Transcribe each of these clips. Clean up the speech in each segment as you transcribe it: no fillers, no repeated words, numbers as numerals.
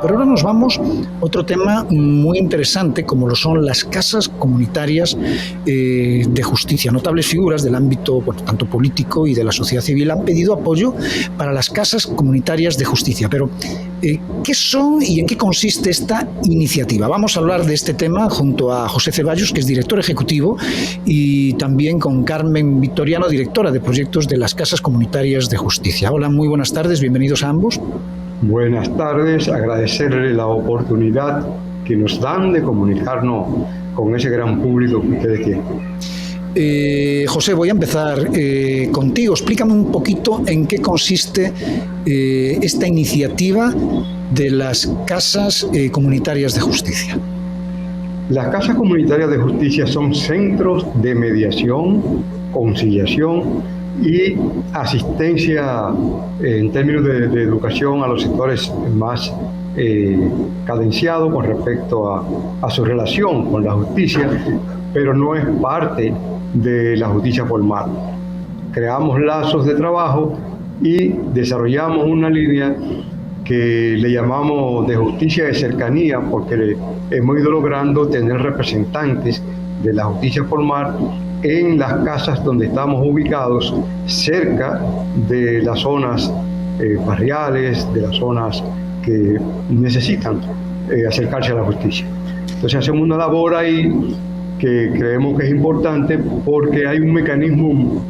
Pero ahora nos vamos a otro tema muy interesante, como lo son las casas comunitarias de justicia. Notables figuras del ámbito, bueno, tanto político y de la sociedad civil han pedido apoyo para las casas comunitarias de justicia. Pero, ¿qué son y en qué consiste esta iniciativa? Vamos a hablar de este tema junto a José Ceballos, que es director ejecutivo, y también con Carmen Victoriano, directora de proyectos de las casas comunitarias de justicia. Hola, muy buenas tardes, bienvenidos a ambos. Buenas tardes, agradecerle la oportunidad que nos dan de comunicarnos con ese gran público que ustedes tienen. José, voy a empezar contigo. Explícame un poquito en qué consiste esta iniciativa de las casas comunitarias de justicia. Las casas comunitarias de justicia son centros de mediación, conciliación y asistencia en términos de educación a los sectores más cadenciados con respecto a su relación con la justicia, pero no es parte de la justicia formal. Creamos lazos de trabajo y desarrollamos una línea que le llamamos de justicia de cercanía, porque hemos ido logrando tener representantes de la justicia formal en las casas donde estamos ubicados, cerca de las zonas barriales, de las zonas que necesitan acercarse a la justicia. Entonces hacemos una labor ahí que creemos que es importante porque hay un mecanismo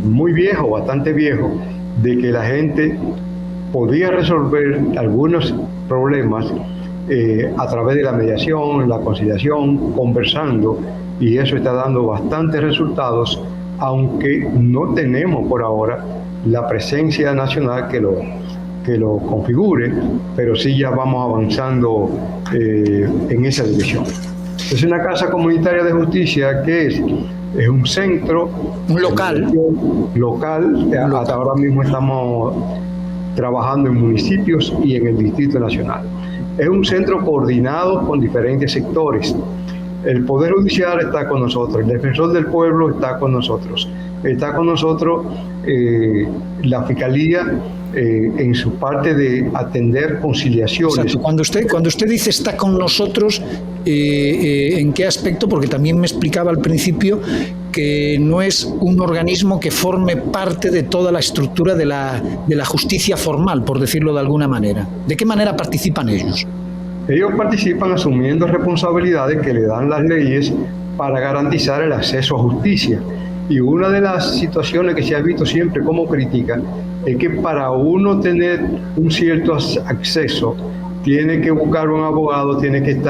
muy viejo, bastante viejo, de que la gente podía resolver algunos problemas a través de la mediación, la conciliación, conversando, y eso está dando bastantes resultados, aunque no tenemos por ahora la presencia nacional que lo configure, pero sí ya vamos avanzando en esa dirección. Es una casa comunitaria de justicia que es un centro local. Hasta ahora mismo estamos trabajando en municipios y en el Distrito Nacional. Es un centro coordinado con diferentes sectores. El Poder Judicial está con nosotros, el Defensor del Pueblo está con nosotros la Fiscalía en su parte de atender conciliaciones. Exacto. Cuando usted dice está con nosotros, ¿en qué aspecto? Porque también me explicaba al principio que no es un organismo que forme parte de toda la estructura de la justicia formal, por decirlo de alguna manera. ¿De qué manera participan ellos? Ellos participan asumiendo responsabilidades que le dan las leyes para garantizar el acceso a justicia. Y una de las situaciones que se ha visto siempre como crítica es que para uno tener un cierto acceso tiene que buscar un abogado, tiene que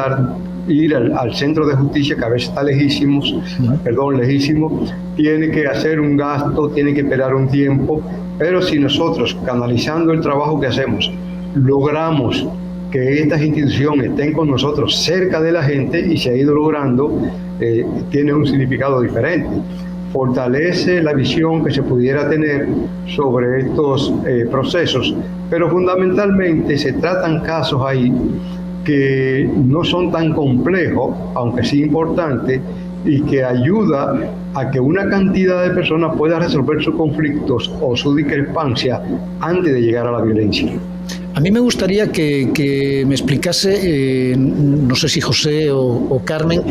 ir al centro de justicia, que a veces está lejísimo, tiene que hacer un gasto, tiene que esperar un tiempo, pero si nosotros, canalizando el trabajo que hacemos, logramos que estas instituciones estén con nosotros cerca de la gente, y se ha ido logrando, tiene un significado diferente. Fortalece la visión que se pudiera tener sobre estos procesos, pero fundamentalmente se tratan casos ahí que no son tan complejos, aunque sí importantes, y que ayuda a que una cantidad de personas pueda resolver sus conflictos o su discrepancia antes de llegar a la violencia. A mí me gustaría que me explicase, no sé si José o Carmen,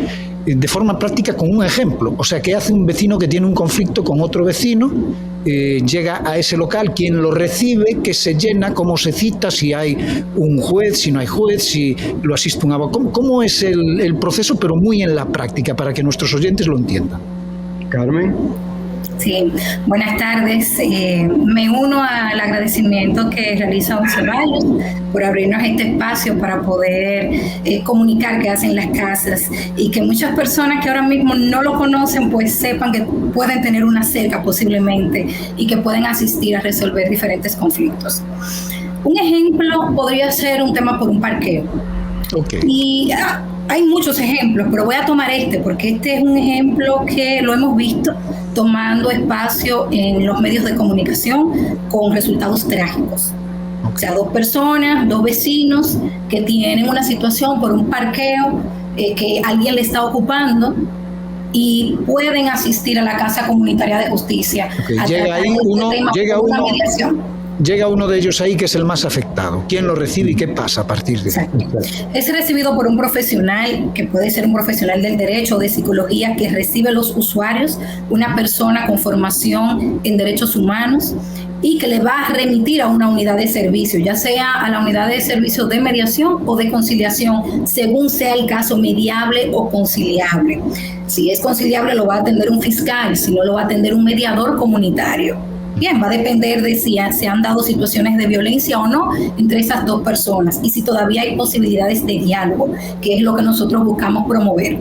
de forma práctica con un ejemplo. O sea, ¿qué hace un vecino que tiene un conflicto con otro vecino? Llega a ese local, ¿quién lo recibe? ¿Qué se llena? ¿Cómo se cita? Si hay un juez, si no hay juez, si lo asiste un abogado. ¿Cómo es el proceso, pero muy en la práctica, para que nuestros oyentes lo entiendan? Carmen. Sí, buenas tardes. Me uno al agradecimiento que realiza don Ceballos por abrirnos este espacio para poder comunicar qué hacen las casas, y que muchas personas que ahora mismo no lo conocen pues sepan que pueden tener una cerca posiblemente y que pueden asistir a resolver diferentes conflictos. Un ejemplo podría ser un tema por un parqueo. Okay. Y hay muchos ejemplos, pero voy a tomar este porque este es un ejemplo que lo hemos visto tomando espacio en los medios de comunicación con resultados trágicos. O sea, dos personas, dos vecinos que tienen una situación por un parqueo que alguien le está ocupando, y pueden asistir a la Casa Comunitaria de Justicia. Okay. Llega ahí uno, llega uno de ellos ahí que es el más afectado. ¿Quién lo recibe y qué pasa a partir de ahí? Es recibido por un profesional, que puede ser un profesional del derecho o de psicología, que recibe a los usuarios, una persona con formación en derechos humanos, y que le va a remitir a una unidad de servicio, ya sea a la unidad de servicio de mediación o de conciliación, según sea el caso mediable o conciliable. Si es conciliable, lo va a atender un fiscal, si no, lo va a atender un mediador comunitario. Bien, va a depender de si se han dado situaciones de violencia o no entre esas dos personas y si todavía hay posibilidades de diálogo, que es lo que nosotros buscamos promover.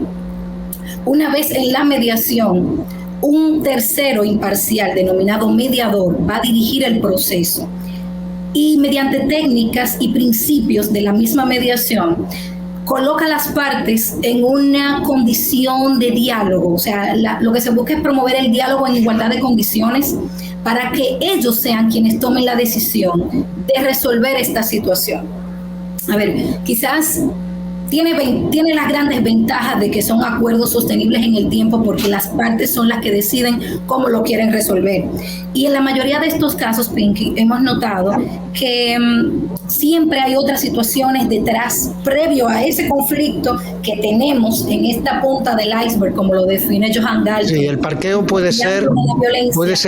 Una vez en la mediación, un tercero imparcial denominado mediador va a dirigir el proceso y mediante técnicas y principios de la misma mediación coloca a las partes en una condición de diálogo. O sea, lo que se busca es promover el diálogo en igualdad de condiciones para que ellos sean quienes tomen la decisión de resolver esta situación. A ver, quizás tiene las grandes ventajas de que son acuerdos sostenibles en el tiempo porque las partes son las que deciden cómo lo quieren resolver. Y en la mayoría de estos casos, Pinky, hemos notado que siempre hay otras situaciones detrás, previo a ese conflicto que tenemos en esta punta del iceberg, como lo define Johan Galton. Sí, el parqueo puede ser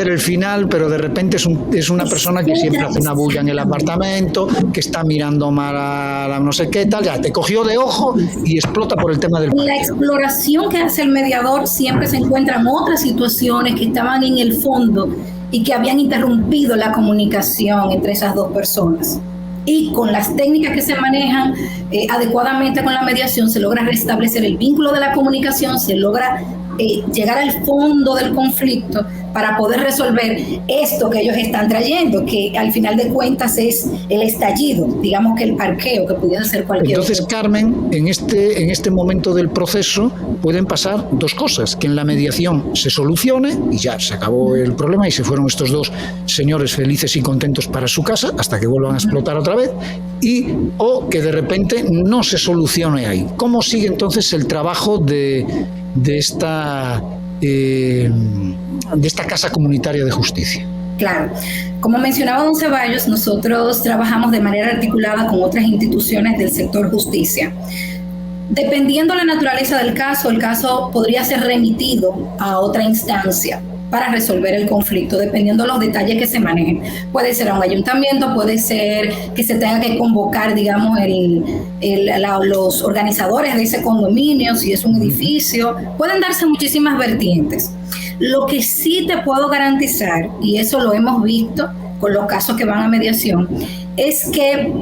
el final, pero de repente es una persona que siempre hace una bulla en el apartamento, que está mirando mal a la no sé qué tal, ya te cogió de ojo y explota por el tema del parqueo. La exploración que hace el mediador siempre se encuentran otras situaciones que estaban en el fondo y que habían interrumpido la comunicación entre esas dos personas. Y con las técnicas que se manejan adecuadamente con la mediación se logra restablecer el vínculo de la comunicación, se logra llegar al fondo del conflicto para poder resolver esto que ellos están trayendo, que al final de cuentas es el estallido, digamos que el parqueo, que pudiera ser cualquier Entonces, otro. Carmen, en este momento del proceso pueden pasar dos cosas: que en la mediación se solucione y ya se acabó el problema y se fueron estos dos señores felices y contentos para su casa hasta que vuelvan a explotar otra vez, o que de repente no se solucione ahí. ¿Cómo sigue entonces el trabajo de esta Casa Comunitaria de Justicia? Claro, como mencionaba don Ceballos, nosotros trabajamos de manera articulada con otras instituciones del sector justicia. Dependiendo la naturaleza del caso, el caso podría ser remitido a otra instancia para resolver el conflicto, dependiendo de los detalles que se manejen. Puede ser a un ayuntamiento, puede ser que se tenga que convocar, digamos, los organizadores de ese condominio, si es un edificio. Pueden darse muchísimas vertientes. Lo que sí te puedo garantizar, y eso lo hemos visto con los casos que van a mediación, es que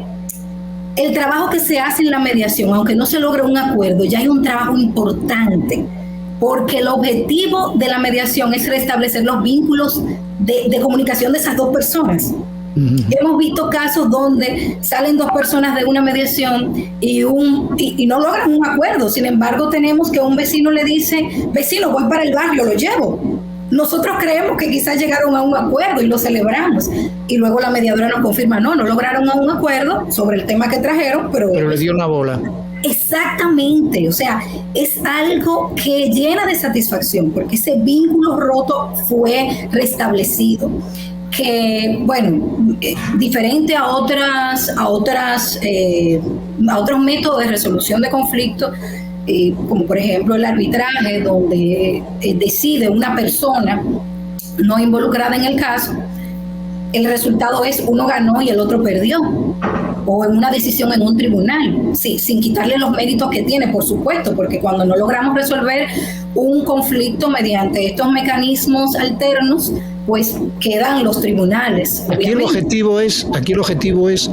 el trabajo que se hace en la mediación, aunque no se logre un acuerdo, ya hay un trabajo importante, porque el objetivo de la mediación es restablecer los vínculos de comunicación de esas dos personas. Hemos visto casos donde salen dos personas de una mediación y no logran un acuerdo. Sin embargo, tenemos que un vecino le dice: vecino, voy para el barrio, lo llevo. Nosotros creemos que quizás llegaron a un acuerdo y lo celebramos. Y luego la mediadora nos confirma: no lograron a un acuerdo sobre el tema que trajeron, pero le dio una bola. Exactamente, o sea, es algo que llena de satisfacción porque ese vínculo roto fue restablecido. Que, bueno, diferente a otros métodos de resolución de conflictos, como por ejemplo el arbitraje, donde decide una persona no involucrada en el caso, el resultado es uno ganó y el otro perdió, o en una decisión en un tribunal, sí, sin quitarle los méritos que tiene, por supuesto, porque cuando no logramos resolver un conflicto mediante estos mecanismos alternos, pues quedan los tribunales. Aquí el objetivo es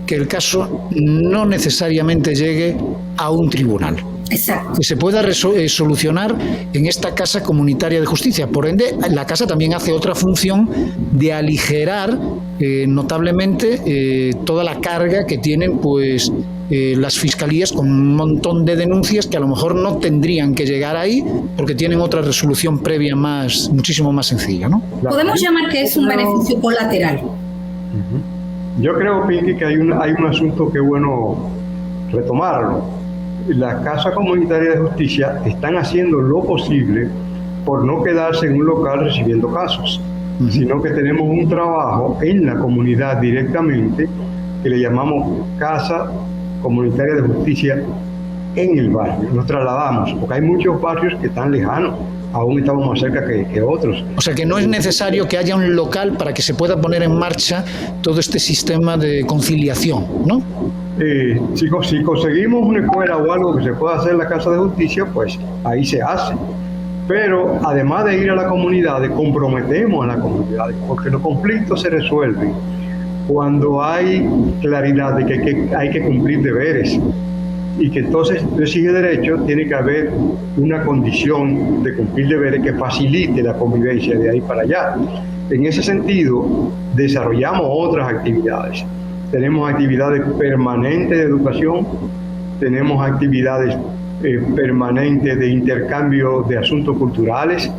que el caso no necesariamente llegue a un tribunal. Exacto. Que se pueda solucionar en esta Casa Comunitaria de Justicia. Por ende, la Casa también hace otra función de aligerar notablemente toda la carga que tienen pues las fiscalías, con un montón de denuncias que a lo mejor no tendrían que llegar ahí porque tienen otra resolución previa muchísimo más sencilla, ¿no? Podemos llamar que es un beneficio colateral. Yo creo, Pinky, que hay un asunto que es bueno retomarlo. Las casas comunitarias de justicia están haciendo lo posible por no quedarse en un local recibiendo casos. sino que tenemos un trabajo en la comunidad directamente que le llamamos Casa Comunitaria de Justicia en el barrio. Nos trasladamos, porque hay muchos barrios que están lejanos, aún estamos más cerca que otros. O sea que no es necesario que haya un local para que se pueda poner en marcha todo este sistema de conciliación, ¿no? Si conseguimos una escuela o algo que se pueda hacer en la Casa de Justicia, pues ahí se hace. Pero además de ir a la comunidad, comprometemos a la comunidad, porque los conflictos se resuelven cuando hay claridad de que hay que cumplir deberes y que entonces si sigue derecho, tiene que haber una condición de cumplir deberes que facilite la convivencia de ahí para allá. En ese sentido, desarrollamos otras actividades. Tenemos actividades permanentes de educación, tenemos actividades permanentes de intercambio de asuntos culturales,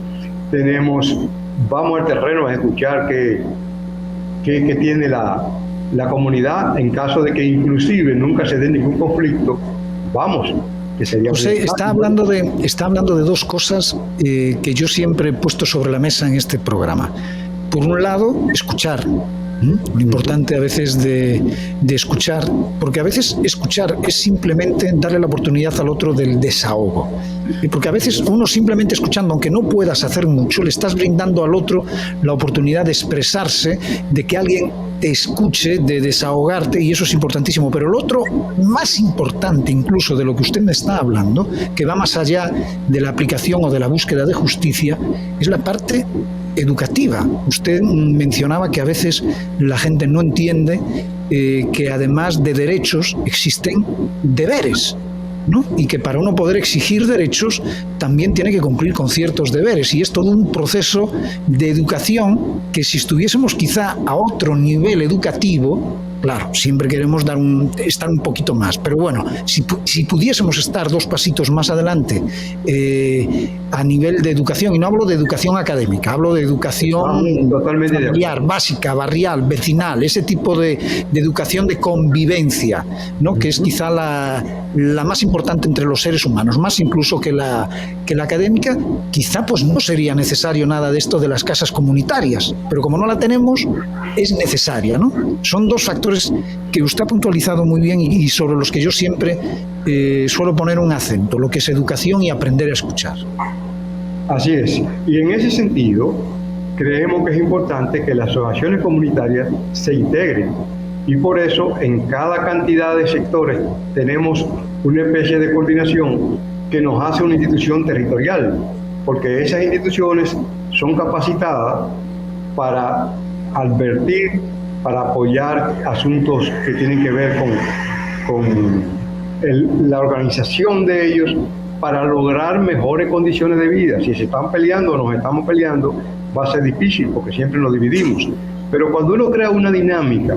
vamos al terreno a escuchar qué tiene la comunidad en caso de que inclusive nunca se dé ningún conflicto. Vamos, que sería... José, está hablando de dos cosas que yo siempre he puesto sobre la mesa en este programa. Por un lado, escuchar. Lo importante a veces de escuchar, porque a veces escuchar es simplemente darle la oportunidad al otro del desahogo. Y porque a veces uno simplemente escuchando, aunque no puedas hacer mucho, le estás brindando al otro la oportunidad de expresarse, de que alguien te escuche, de desahogarte, y eso es importantísimo. Pero lo otro, más importante incluso de lo que usted me está hablando, que va más allá de la aplicación o de la búsqueda de justicia, es la parte educativa. Usted mencionaba que a veces la gente no entiende que además de derechos existen deberes, ¿no? Y que para uno poder exigir derechos también tiene que cumplir con ciertos deberes, y es todo un proceso de educación que si estuviésemos quizá a otro nivel educativo, claro, siempre queremos estar un poquito más, pero bueno, si pudiésemos estar dos pasitos más adelante a nivel de educación, y no hablo de educación académica, hablo de educación familiar, básica, barrial, vecinal, ese tipo de educación de convivencia, ¿no? Que es quizá la más importante entre los seres humanos, más incluso que la académica. Quizá pues no sería necesario nada de esto de las casas comunitarias, pero como no la tenemos, es necesaria, ¿no? Son dos factores que usted ha puntualizado muy bien y sobre los que yo siempre suelo poner un acento, lo que es educación y aprender a escuchar. Así es, y en ese sentido creemos que es importante que las asociaciones comunitarias se integren, y por eso en cada cantidad de sectores tenemos una especie de coordinación que nos hace una institución territorial, porque esas instituciones son capacitadas para advertir, para apoyar asuntos que tienen que ver con la organización de ellos, para lograr mejores condiciones de vida. Si se están peleando o nos estamos peleando, va a ser difícil porque siempre nos dividimos. Pero cuando uno crea una dinámica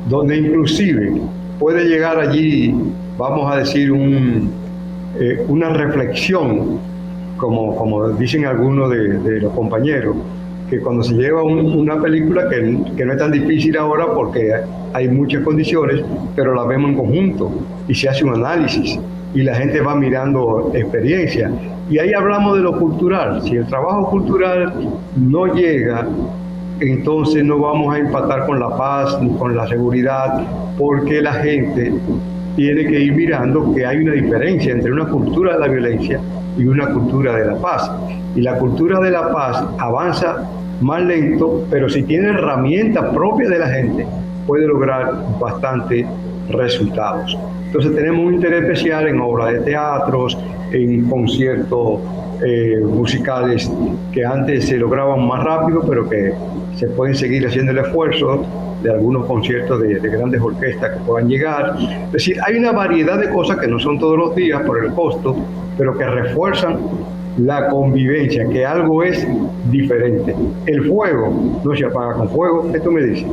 donde inclusive puede llegar allí, vamos a decir, una reflexión, como dicen algunos de los compañeros, que cuando se lleva una película que no es tan difícil ahora porque hay muchas condiciones, pero la vemos en conjunto y se hace un análisis y la gente va mirando experiencia. Y ahí hablamos de lo cultural. Si el trabajo cultural no llega, entonces no vamos a empatar con la paz ni con la seguridad, porque la gente tiene que ir mirando que hay una diferencia entre una cultura de la violencia y una cultura de la paz. Y la cultura de la paz avanza más lento, pero si tiene herramientas propias de la gente, puede lograr bastantes resultados. Entonces tenemos un interés especial en obras de teatros, en conciertos musicales que antes se lograban más rápido, pero que se pueden seguir haciendo el esfuerzo, de algunos conciertos de grandes orquestas que puedan llegar. Es decir, hay una variedad de cosas que no son todos los días por el costo, pero que refuerzan la convivencia, que algo es diferente. El fuego no se apaga con fuego. ¿Qué tú me dices?